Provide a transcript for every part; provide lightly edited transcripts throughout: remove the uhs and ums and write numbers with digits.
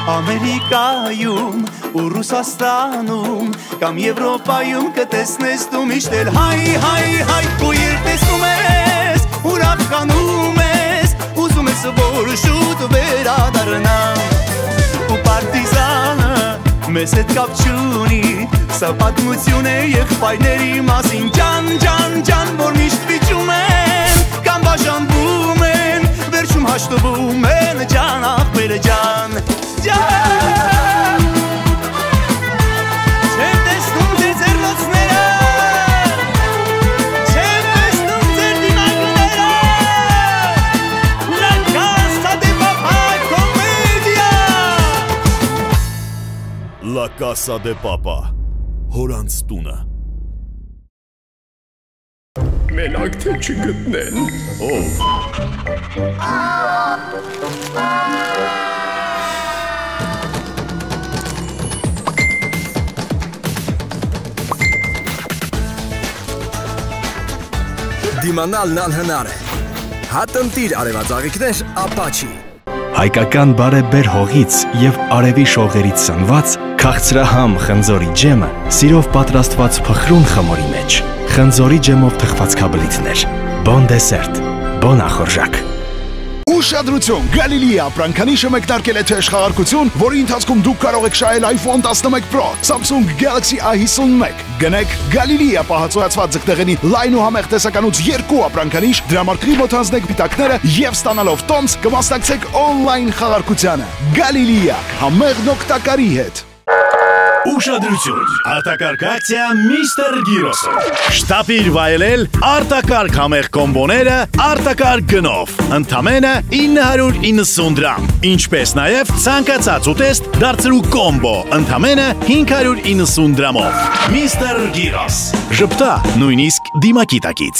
Ամերիկայում ու Ռուսաստանում կամ Եվրոպայում կտեսնես դու միշտ էլ հայ, հայ, հայ ու երբ տեսնում ես, ուրախանում ես, ուզում ես որ շուտ վերադառնամ ու պարտիզանը մեզ հետ կապ չունի, սա պատմություն է եղբայրների մասին ջան, ջան, ջան, որ միշտ վիճում են կամ բաժանվում են, վերջում հաշտվում են ջան, ախպերը ջան, ջան Չեմ տեսնում ձեր ձեռնոցները, չեմ տեսնում ձեր դիմակները La Casa de Papa Commedia La Casa de Papa Հորանց տունը Մենակ թե չգտնեն Ով Դիմանալն անհնար է Հատնտիր արևածաղիկներ ապաչի Հայկական բարեբեր հողից և արևի շողերից սնված քաղցրահամ խնձորի ջեմը սիրով պատրաստված փխրուն խմորի մեջ խնձորի ջեմով թխված քաբլիթներ բոն դեսերտ բոն ախորժակ Ուշադրություն, Գալիլեի ապրանքանիշը մեկնարկել է թեժ խաղարկություն, որի ընթացքում դուք կարող եք շահել iPhone 11 Pro, Samsung Galaxy A51։ Գնեք Գալիլեի ապահացոյացված ձգտեղենի լայն ու համեղ տեսականուց 2 ապրանքանիշ, դրամարկղի մոթանձնեք պիտակները եւ ստանալով տոմս կմասնակցեք on-line խաղարկությանը։ Գալիլեի համեղ օգտակարի հետ։ Ուշադրություն, արտակարգ ակցիա Միստեր Գիրոսով Շտապիր վայելել արտակարգ համեղ կոմբոները արտակարգ գնով Ընդամենը 990 դրամ Ինչպես նաև ցանկացած ուտեստ դարձրու կոմբո Ընդամենը 590 դրամով Միստեր Գիրոս Ժպտա նույնիսկ դիմակիտակից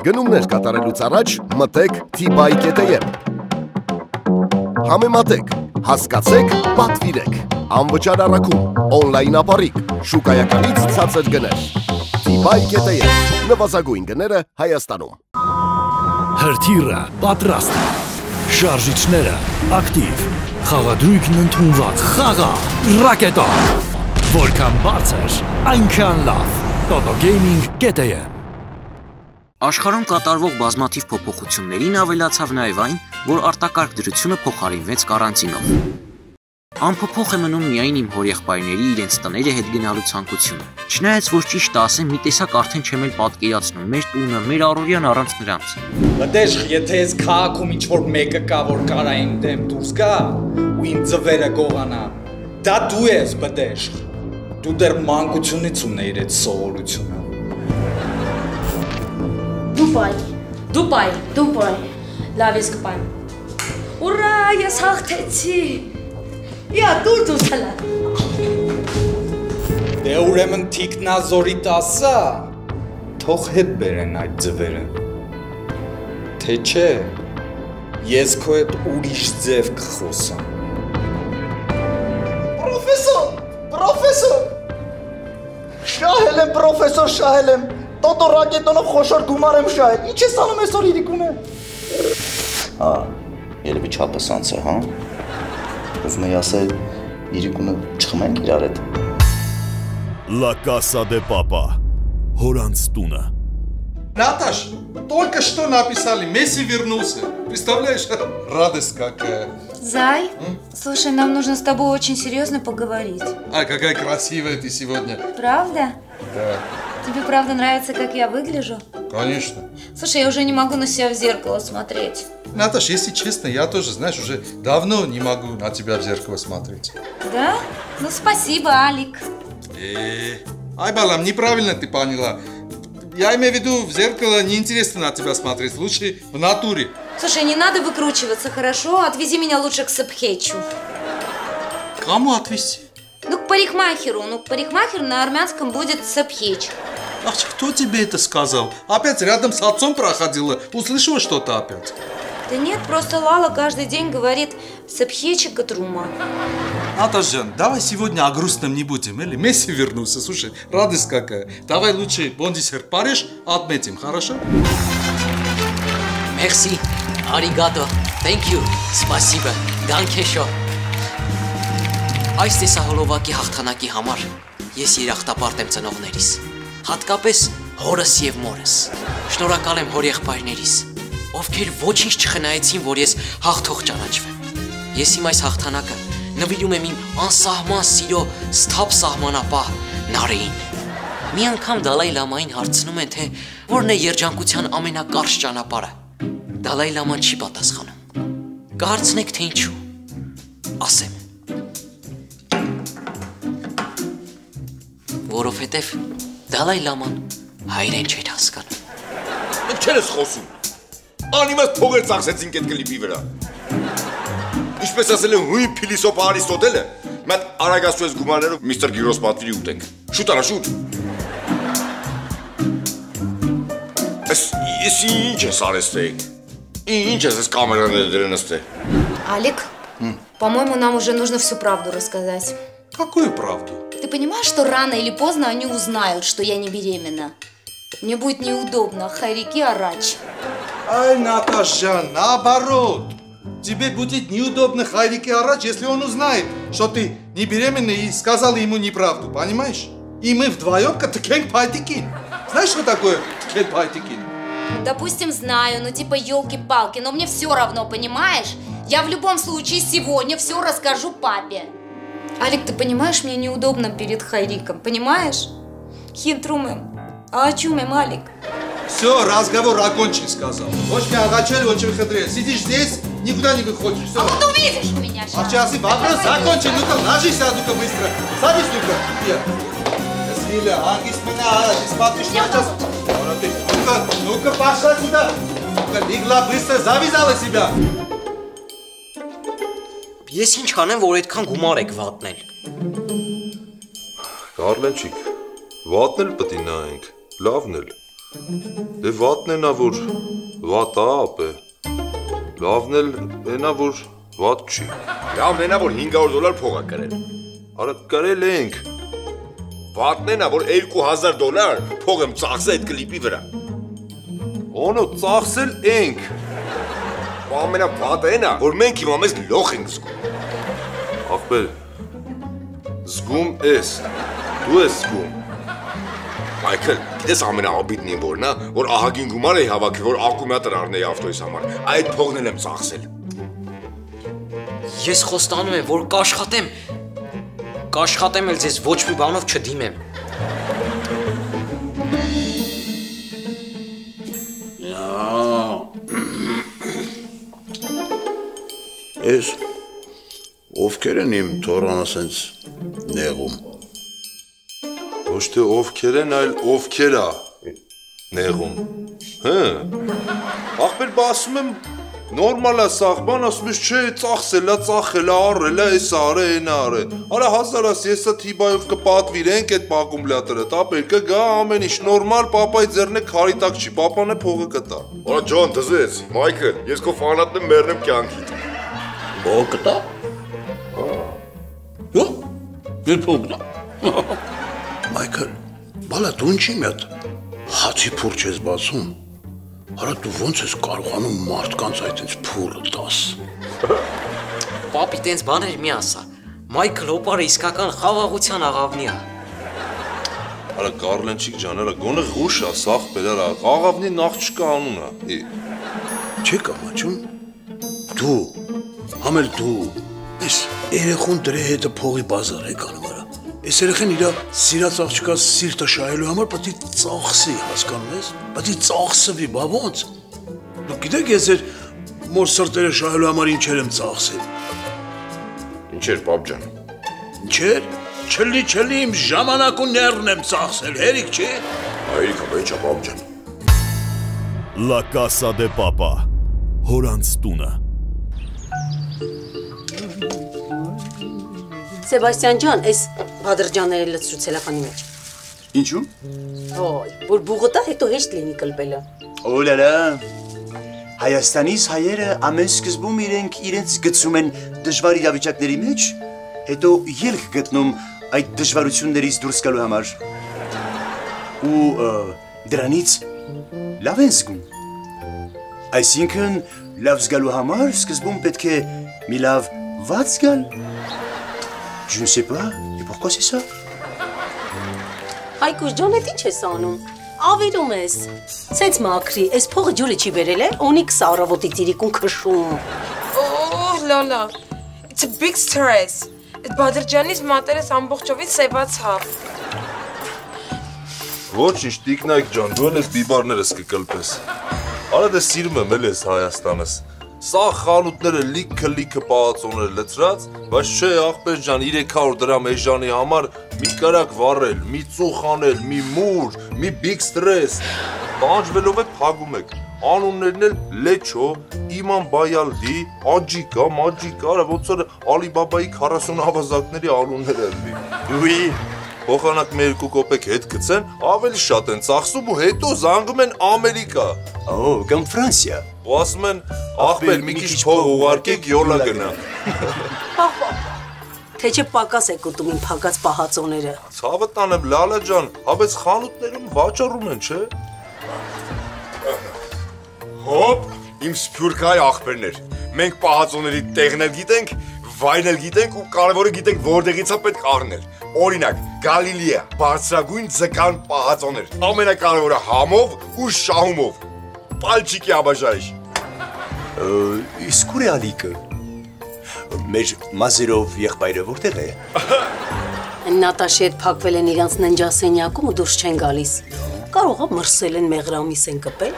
Գնումներ կատարելուց առաջ մտեք t-buy.am Համեմատեք, հասկացեք, պատվիրեք Անվճար առաքում, on-line ապարիկ, շուկայականից ցածր գներ t-buy.am նվազագույն գները Հայաստանում Հրթիռը պատրաստ է Շարժիչները ակտիվ Խաղադրույքն ընդունված Խաղա ռակետա Որքան բարձր, այնքան լավ Totogaming.am Աշխարհում կատարվող բազմաթիվ փոփոխություններին ավելացավ նաև այն, որ արտակարգ դրությունը փոխարինվեց կարանտինով։ Անփոփոխ է մնում միայն իմ հորեղբայրների իրենց տները հետ գնալու ցանկությունը։ Չնայած որ ճիշտ ասեմ, մի տեսակ արդեն չեմ էլ պատկերացնում մեր տունը, մեր առօրյան առանց նրանց։ Մտեշ, եթե այս քաղաքում ինչ-որ մեկը կա, որ կարա իմ դեմ դուրս գա, ու իմ ձվերը գողանա, դա դու ես, մտեշ։ Դու դեռ մանկությունից ունեիր այդ սովորությունը։ Դուբայ, լավ ես կպան։ Ուրա, ես հաղթեցի։ Յա, դուր սալա։ Դե ուրեմն թիկնազորի տասա, թող հետ բերեն այդ ձվերը։ Թե չէ, ես քո հետ ուրիշ ձև կխոսամ։ Պրոֆեսոր, շահել եմ, տոտո ռակետոնով խոշոր գումար եմ շահել, ինչ ես անում այսօր իրիկուն է։ Երևի չափս անց է, հա։ Ուզում եի ասել, իրիկունը չխմենք իրար հետ։ La Casa de Papa Հորանց տունը Наташ, только что написали, Месси вернулся. Представляешь, радость какая. Зай, слушай, нам нужно с тобой очень серьезно поговорить. А, какая красивая ты сегодня. Правда? Да. Тебе правда нравится, как я выгляжу? Конечно. Слушай, я уже не могу на себя в зеркало смотреть. Наташ, если честно, я тоже, знаешь, уже давно не могу на тебя в зеркало смотреть. Да? Ну, спасибо, Алик. Ай, Балам, неправильно ты поняла. Я имею в виду, в зеркало неинтересно на тебя смотреть, лучше в натуре. Слушай, не надо выкручиваться, хорошо? Отвези меня лучше к Сапхечу. Кому отвезти? Ну, к парикмахеру. Ну, парикмахер на армянском будет Сапхеч. Ах, кто тебе это сказал? Опять рядом с отцом проходила, услышала что-то опять? Да нет, просто Лала каждый день говорит Сапхеча Катрума. Наташжан, давай сегодня о грустном не будем, или Месси вернулся, слушай, радость какая. Давай лучше бон-десерт Париж отметим, хорошо? Merci, arigato, thank you, спасибо, danke schön. Այս տեսահոլովակի հաղթանակի համար ես երախտապարտ եմ ծնողներիս, հատկապես հորս եւ մորս։ Շնորհակալ եմ հոր եղբայրներիս, ովքեր ոչինչ չխնայեցին, որ ես հաղթող ճանաչվեմ։ Ես իմ այս հաղթանակը նվիրում եմ իմ անսահման սիրո սթափ սահմանապահ Նարեին։ Մի անգամ Դալայ Լամային հարցնում են, թե որն է երջանկության ամենակարճ ճանապարհը։ Դալայ Լաման չի պատասխանում։ Կհարցնեք, թե ինչու։ Ասեմ։ Որովհետև Դալայ Լաման հայերեն չէր հասկանում։ Ինչեր ես խոսում։ Անիմաստ փողեր ծախսեցինք այդ կլիպի վրա։ Ինչպես ասել է հույն փիլիսոփ Արիստոտելը, մենք արագացու ես գումարներով միստր Գիրոս պատվիրի ուտենք։ Շուտ արա, շուտ։ Ես ինչ ես արեստեիք։ Ինչ ես камераները դրեն ըստե։ Алик, по-моему, нам уже нужно всю правду рассказать. Какую правду? Ты понимаешь, что рано или поздно они узнают, что я не беременна? Мне будет неудобно, Хайрики орать. Ай, Наташа, наоборот. Тебе будет неудобно Хайрики орать, если он узнает, что ты не беременна и сказала ему неправду, понимаешь? И мы вдвоем ткень пайтикин. Знаешь, что такое ткень пайтикин? Допустим, знаю, ну типа елки-палки, но мне все равно, понимаешь? Я в любом случае сегодня все расскажу папе. Алик, ты понимаешь, мне неудобно перед Хайриком, понимаешь? Хитрумем. А о чем им, Алик? Все, разговор окончен, сказал. Хочешь меня огачали, он чего хитрее. Сидишь здесь, никуда не выходишь. Все. А вот увидишь меня сейчас. А сейчас и вопрос закончен. Ну-ка, ложись, ну-ка, быстро. Садись, ну-ка. Силя, ангис меня, ты смотришь на час. Ну-ка, пошла сюда. Ну-ка, легла быстро, завязала себя. Ես ինչ անեմ, որ այդքան գումար եք վատնել։ Կարլենչիկ, վատնել պետք է նայենք, լավն էլ։ Դե վատն էնա, որ վատ ապ է։ Լավն էլ էնա, որ վատ չի։ Լավն էնա, որ $500 փող ա կրել։ Արա կրել ենք։ Վատն էնա, որ $2000 փող եմ ծախսել այդ կլիպի վրա։ Օնո, ծախսել ենք։ Ամենավատը էնա, որ մենք հիմա մեզ լոխ ենք զգում։ Ախպեր, զգում ես, դու ես զգում։ Մայքլ, գիտես ամենաաբիդն իմ որն է, որ ահագին գումար էի հավաքել, որ ակումուլյատոր առնեի ավտոյիս համար։ Այդ փողն էլ եմ ծախսել։ Ես խոստանում եմ, որ կաշխատեմ էլ ձեզ ոչ մի բանով չդիմեմ։ Ես ովքեր են իմ թորանը սենց նեղում։ Ոչ թե ովքեր են, այլ ովքեր է նեղում։ Հը։ Ախպեր բա ասում եմ նորմալ է սաղբան, ասում ես չէ, ծախսելա, ծախելա, առելա, էս արե, են արե։ Արա հազարաս եսա թիբայով կպատվիրենք այդ ակումուլյատորը, տապեր կգա ամեն ինչ նորմալ, պապայի ձեռն է քարի տակ չի, պապան է փողը կտա։ Արա ջան, դզեց, Մայքլ, ես քո ֆանատն եմ, մեռնեմ կյանքիդ։ Փող կտա։ Ո՞։ Ո՞ր փողն է։ Մայքլ, բալա դու ինչի՞ մի հատ հացի փուրջ ես բացում։ Արա դու ոնց ես կարողանում մարդկանց այդպես փուրը տաս։ Պապի տենց բաներ մի ասա։ Մայքլ Հոպարը իսկական խաղաղության աղավնի է։ Արա Կարլենչիկ ջան, արա գոնե ղուշ է, սաղ բերարա, աղավնի նախ չկա անուն է։ Չեք ամաչում։ Դու, համել դու, ես երեխուն դրե հետը փողի բազար եք անում արա։ Ես երեխեն իրա սիրած աղջկա սիրտը շահելու համար պետք է ծախսի, հասկանում ես։ Պետք է ծախսվի, բա ոնց։ Դու գիտեք ես էր մոր սրտերը շահելու համար ինչեր եմ ծախսել։ Ինչեր, պապ ջան։ Ինչեր։ Չլի իմ ժամանակ ու ներն եմ ծախսել, հերիք չի։ Հայրիկա, բեչա, պապ ջան։ La Casa de Papa, հորանց տունը։ Սեբաստիան ջան, այս բադրջանները լցրու ցելոֆանի մեջ։ Ինչու՞։ Ոյ, որ բուղոտա հետո հեշտ լինի կլպելը։ Օլալա։ Հայաստանից հայերը ամեն սկզբում իրենց գցում են դժվար իրավիճակների մեջ, հետո ելք գտնում այդ դժվարություններից դուրս գալու համար։ Ու դրանից լավ են զգում։ Այսինքն լավ զգալու համար սկզբում պետք է մի լավ վատ զգալ։ Je ne sais pas. Et pourquoi c'est ça? Հայկուս ջան, էդ ինչ ես անում։ Ավիրում ես։ Սենց մաքրի, այս փողը ջուրը չի բերել է, Օնիքս առավոտի ծիրիկուն քշում։ Oh, Lola. It's a big stress. Այդ Բադրջանից մատերս ամբողջովին սևացավ։ Ոչինչ, Տիկնայք ջան, դու ես բիբարներս կկլպես։ Արա դե սիրում եմ էլ ես Հայաստանս։ Սա խանութները լիքը պահածոներ լծրած, բայց չէ աղբեր ջան 300 դրամ էժանի համար մի կարակ վառել, մի ծուխ անել, մի մուր, մի big stress։ Տանջվելով է փագում եք։ Անուններն էլ Լեչո, Իման Բայալդի, Աջիկա, Մաջիկա, ոնց որ Ալիբաբայի 40 ավազակների անուններ են լի։ Oui, փոխանակ մեր 2 կոպեկ հետ գցեն, ավելի շատ են ծախսում ու հետո զանգում են Ամերիկա։ Oh, կամ Ֆրանսիա։ Ու ասում են, աղբեր մի քիչ փող ուղարկեք յոլա գնա։ Թե չէ պակաս եք ուտում իմ փակած պահածոները։ Ցավը տանեմ Լալա ջան, հավես խանութներում վաճառում են, չէ։ Հոպ, իմ սփյուռքայ աղբերներ։ Մենք պահածոների տեղն էլ գիտենք, վայրն էլ գիտենք ու կարևորը գիտենք որտեղից է պետք առնել։ Օրինակ, Գալիլեա, բարձրագույն ձկան պահածոներ։ Ամենակարևորը համով ու շահումով։ Պալչիկի աբաժայիշ։ Իսկ ուր է Ալիկը։ Մեր մազերով եղբայրը որտեղ է։ Նատաշի հետ փակվել են իրանց ննջասենյակում ու դուրս չեն գալիս։ Կարող է մրսել են մեղրամիս են կպել։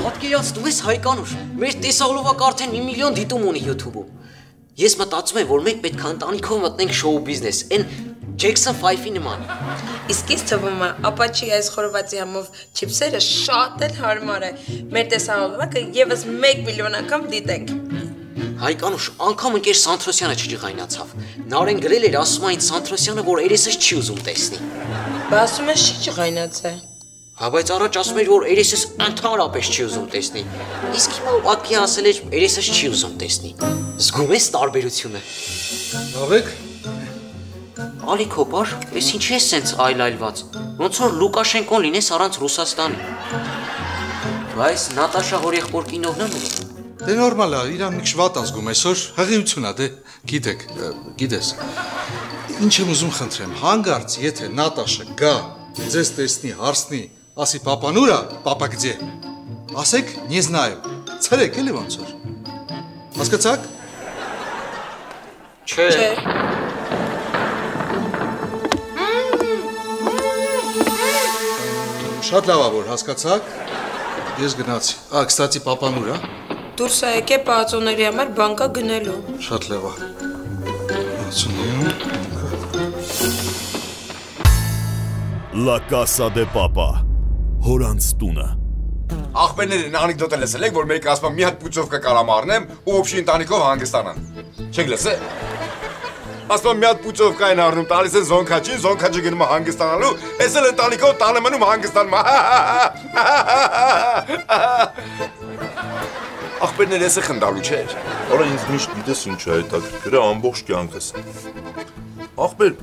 Պատկերացնում ես Հայկանուշ, մեր տեսահոլովակը արդեն 1 միլիոն դիտում ունի YouTube-ում։ Ես մտածում եմ, որ մենք պետք է ընտանիքով մտնենք շոու բիզնես, այն Jackson 5-ի նման։ Իսկ ինձ թվում է, ապաչի այս խորովածի համով չիպսերը շատ էլ հարմար է։ Մեր տեսահոլովակը եւս 1 միլիոն անգամ դիտենք։ Հայկանուշ, անգամ ընկեր Սանթրոսյանը չջղայնացավ։ Նարեն գրել էր, ասում այն Սանթրոսյանը, որ երեսս չի ուզում տեսնի։ Բա ասում ես չի ջղայնացել։ Հա բայց առաջ ասում էր, որ երեսս ընդհանրապես չի ուզում տեսնի։ Իսկ հիմա ուղղակի ասել էր, երեսս չի ուզում տեսնի։ Զգում ես տարբերությունը։ Լավեք։ Ալիքո բար, ես ինչի ես սենց այլայլված։ Ոնց որ Լուկաշենկոն լինես առանց Ռուսաստանի։ Բայց Նատաշա հորեղբոր կինովն է նույն։ Դե նորմալ է, իրան մի քիչ վատ ազգում այսօր, հղիություն է, դե գիտեք, գիտես։ Ինչ եմ ուզում խնդրեմ, հանգարց, եթե Նատաշը գա, ձեզ տեսնի, հարցնի, ասի պապան ուր է, պապա գձե։ Ասեք, не знаю։ Ցրեք էլի ոնց որ։ Հասկացաք։ Չէ։ Շատ լավ է որ հասկացաք։ Ես գնացի։ Կստացի պապան ուր է։ Դուրս է եկե պահածոների համար բանկա գնելու։ Շատ լավ է։ Ասում La Casa de Papa, հորանց տունը։ Աղբերներն անեկդոտ լսել եք, որ մեկը ասում է մի հատ պուծովկա կարամ առնեմ ու ոբշի ընտանիքով հանգստանան։ Չեք լսել։ Ասում եմ մի հատ պուծովկա են առնում, տալիս են զոնքաչին, զոնքաչը գնում է հանգստանալու, ես էլ ընտանիքով տանը մնում հանգստանում։ Աղբերներ եսը խնդալու չէր։ Արա ինձ միշտ գիտես ինչ է հետաքրքրը ամբողջ կյանքս։ Աղբեր,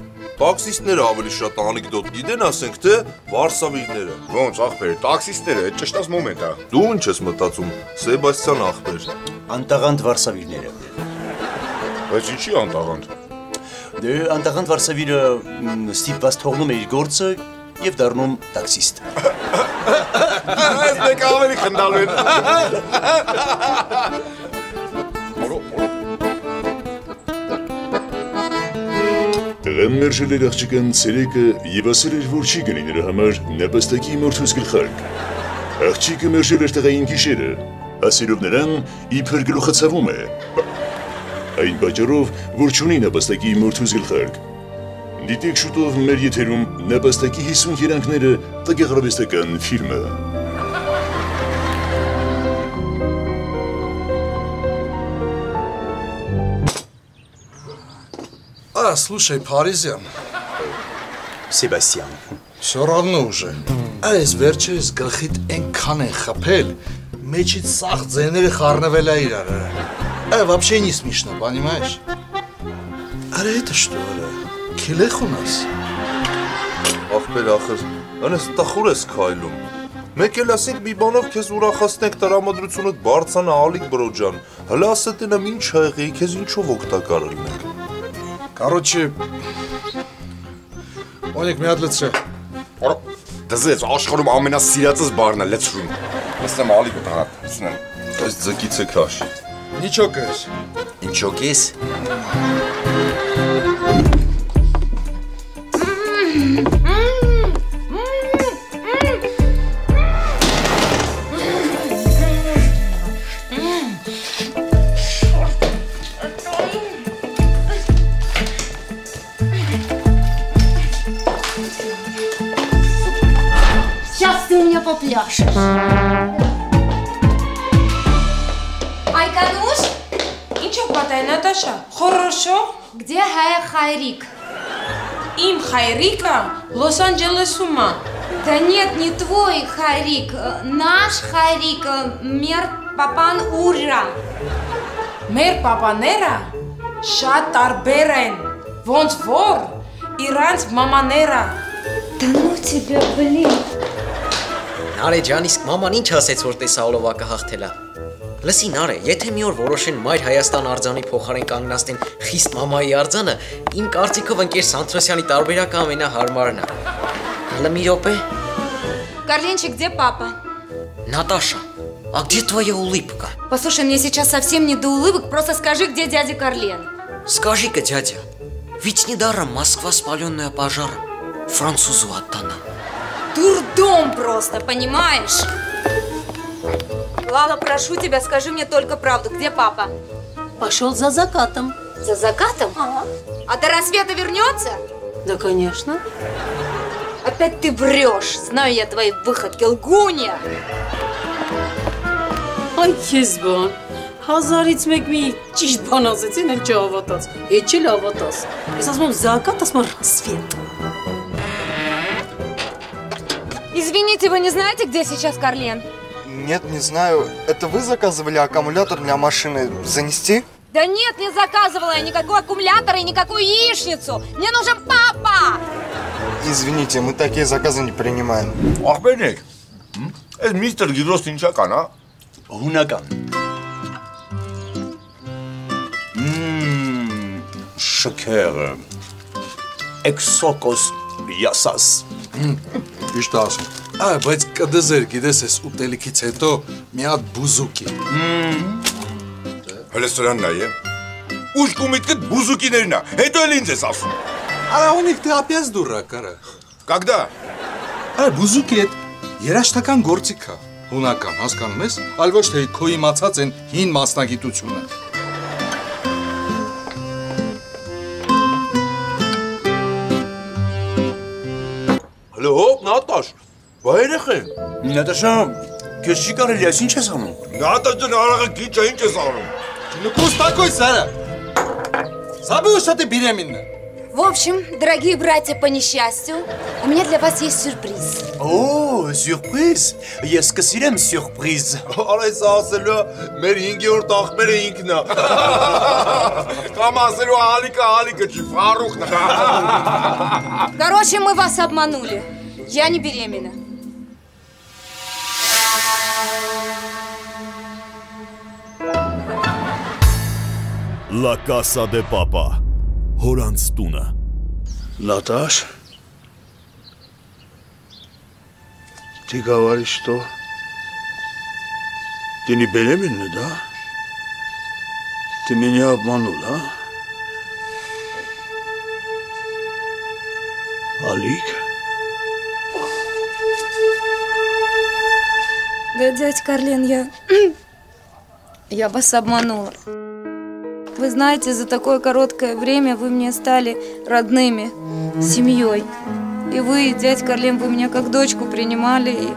տաքսիստները ավելի շատ անեկդոտ գիտեն, ասենք թե վարսավիրները։ Ոնց աղբեր, տաքսիստները, այդ ճշտած մոմենտ է։ Դու ինչ ես մտածում, Սեբաստիան աղբեր։ Անտաղանդ վարսավիրները։ Բայց ինչի անտաղանդ։ Դե անտաղանդ վարսավիրը ստիպված թողնում է իր գործը եւ դառնում տաքսիստ։ Այս մեկ ավելի խնդալու են։ Տղան մերժել էր աղջկան ցերեկը եւ ասել էր, որ չի գնի նրա համար նապաստակի մորթուս գլխարկ։ Աղջիկը մերժել էր տղային գիշերը, ասելով նրան իբր գլուխացավում է։ Այն պատճառով, որ չունի նապաստակի մորթուս գլխարկ։ Դիտեք շուտով մեր եթերում նապաստակի 50 երանգները տղեղարվեստական ֆիլմը։ Слушай, Паризян. Սեբաստիան։ Всё равно уже. Այս վերջերս գլխիդ այնքան են խփել, մեջից սաղ ձեները խառնվել է իրար։ Вообще не смешно, понимаешь? Արա это что, արա։ Քիլեխ ունես։ Աղբեր ախր, անես տխուր ես քայլում։ Մեկ էլ ասենք մի բանով քեզ ուրախացնենք տրամադրությունդ բարձանա Ալիկ բրոջան։ Հələ ասա տենամ ինչ ա եղի, քեզ ինչով օգտակար լինենք։ Короче, Օնիկ մի հատ լցրե։ Արա, դզես աշխարհում ամենասիրածս բառն է լցրում։ Լսեմ ալիքը տղա, լսնեմ։ Այս ձգիցը քաշ։ Նիչո կես։ Ինչո կես։ Сейчас ты у меня попляшешь. Айкануш? Ինչու պատահ, Նատաշա? Խորոշո? Где Хайрик? Им Хайрика Лос-Анджелесում է։ Да нет, не твой Хайрик, наш Хайрик, մեր պապան ուրա։ Մեր պապաները շատ տարբեր են, ոնց որ իրանց մամաները։ Да ну тебя, блин։ Նարե ջան, իսկ մաման ինչ ասեց, որ տեսահոլովակը հաղթել է։ Լսի Նարե, եթե մի օր որոշեն Մայր Հայաստան արձանի փոխարեն կանգնացնեն խիստ մամայի արձանը, իմ կարծիքով ընկեր Սանտրոսյանի տարբերակը ամենահարմարն է։ Հələ մի րոպե։ Карленчик, где папа? Наташа, а где твоя улыбка? Послушай, мне сейчас совсем не до улыбок, просто скажи, где дядя Карлен. Скажи-ка, дядя, ведь недаром Москва, спаленная пожаром, французу отдана. Дурдом просто, понимаешь? Ладно, прошу тебя, скажи мне только правду. Где папа? Пошел за закатом. За закатом? Ага. А до рассвета вернется? Да, конечно. Опять ты врешь. Знаю я твои выходки, лгунья. Ay Kezban, հազարից մեկ մի ճիշտ բան ասեցին, էլ չհավատաց, հետ չել հավատաց։ Ես ասում եմ զակատ, ասում եմ рассвет։ Извините, вы не знаете, где сейчас Карлен? Нет, не знаю. Это вы заказывали аккумулятор для машины занести? Да нет, не заказывала я никакой аккумулятор и никакую яичницу. Мне нужен папа! Извините, мы такие заказы не принимаем. Ախպերնեք, այս միստր Գիդրոսն ինչա կան, հա? Հունական։ Շքերը։ Էքսոկոս յասաս։ Ճիշտ ասում։ Այ, բայց կդզեր, գիտես, այս ուտելիքից հետո մի հատ բուզուկի։ Հələ սրան նայ է։ Ուշք ու միտքդ բուզուկիներն է, հետո էլ ինձ ես ասում։ Արա Օնիկ, ты опять дурак, արա։ Когда? Այ բուզուկի հետ երաշտական գործիք է։ Հունական, հասկանում ես, այլ ոչ թե քո իմացած են հին մասնագիտությունը։ Հələ հոպ, Նատաշ, բա երեխեն։ Նատաշա, քեզ չի կարելի այս ինչ ես անում։ Նատաշ ջան, արաղը քիչ է, ինչ ես անում։ Ну, успокойся, Сара. Забыл, что ты беременна. В общем, дорогие братья по несчастью, у меня для вас есть сюрприз. О, սյուրպրիզ, ես կսիրեմ սյուրպրիզ։ Արա այս ասելու մեր 5-րդ ախպերը ինքն է։ Կամ ասելու ալիկը չի, Ֆարուխն է։ Короче, мы вас обманули. Я не беременна. La Casa de Papa, հորանց տունը։ Наташ, ты говоришь, что ты не беременна, да? Ты меня обманул, а? Алик? Да, дядь Карлен, я вас обманула. Вы знаете, за такое короткое время вы мне стали родными, семьей. И вы, дядь Карлен, вы меня как дочку принимали, и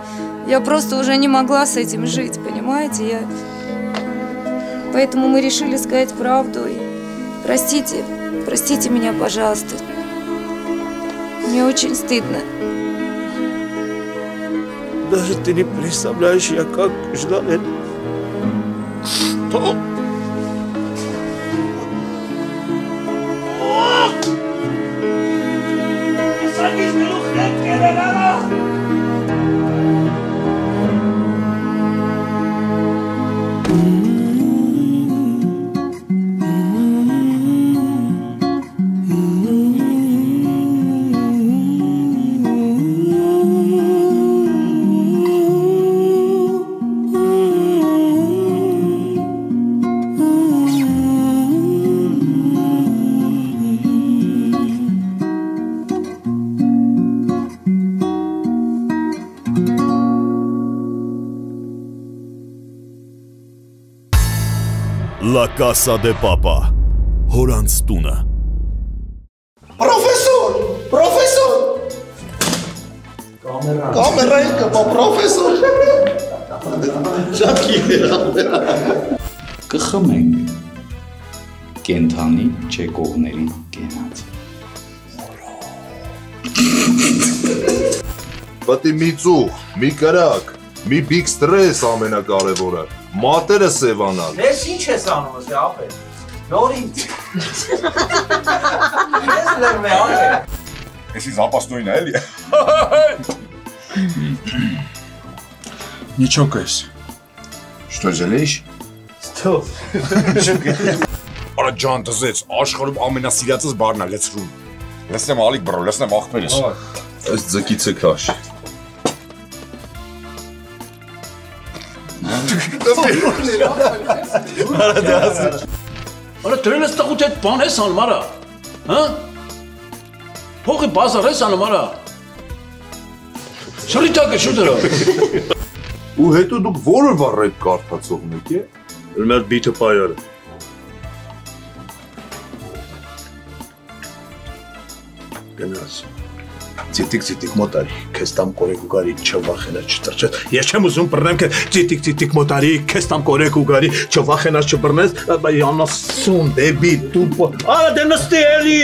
я просто уже не могла с этим жить, понимаете? Поэтому мы решили сказать правду. И простите меня, пожалуйста. Мне очень стыдно. Даже ты не представляешь, я как ждал это. Что? Casa de Papa, հորանց տունը։ Պրոֆեսոր։ Կամերային կպա, պրոֆեսոր։ Շատ կխմենք կենթանի չեկողների կենաց։ Պատի մի ծուղ, մի կրակ, մի բիգ ստրես ամենակարևորը, մատերը սևանալ։ Ես ինչ ես անում ես ապել, նորից։ Ես լրմ է ապել։ Ես իզ ապաստույն է էլի։ Նիչոք ես։ Что жалеешь? Ստով։ Արա ջան դզեց, աշխարհում ամենասիրածս բառն է լցրում։ Լսնեմ ալիկ բրո, լսնեմ աղբերս։ Այս ձգից է քաշ։ Արա դրել ես տղուտ այդ բան ես անում արա, հա? Փողի բազար ես անում արա։ Շալիտակը շու դրա։ Ու հետո դուք որը վառեք կարդացողն եք է։ Մեր բիթը պայարը։ Գնաս։ Ծիտիկ մոտարի, քեզ տամ կորեկ ու գարի չվախենա չտրճես։ Ես չեմ ուզում բռնեմ քեզ ծիտիկ մոտարի, քեզ տամ կորեկ ու գարի չվախենա չբռնես, բայց անասուն դեբի դու։ Արա դե նստի էլի։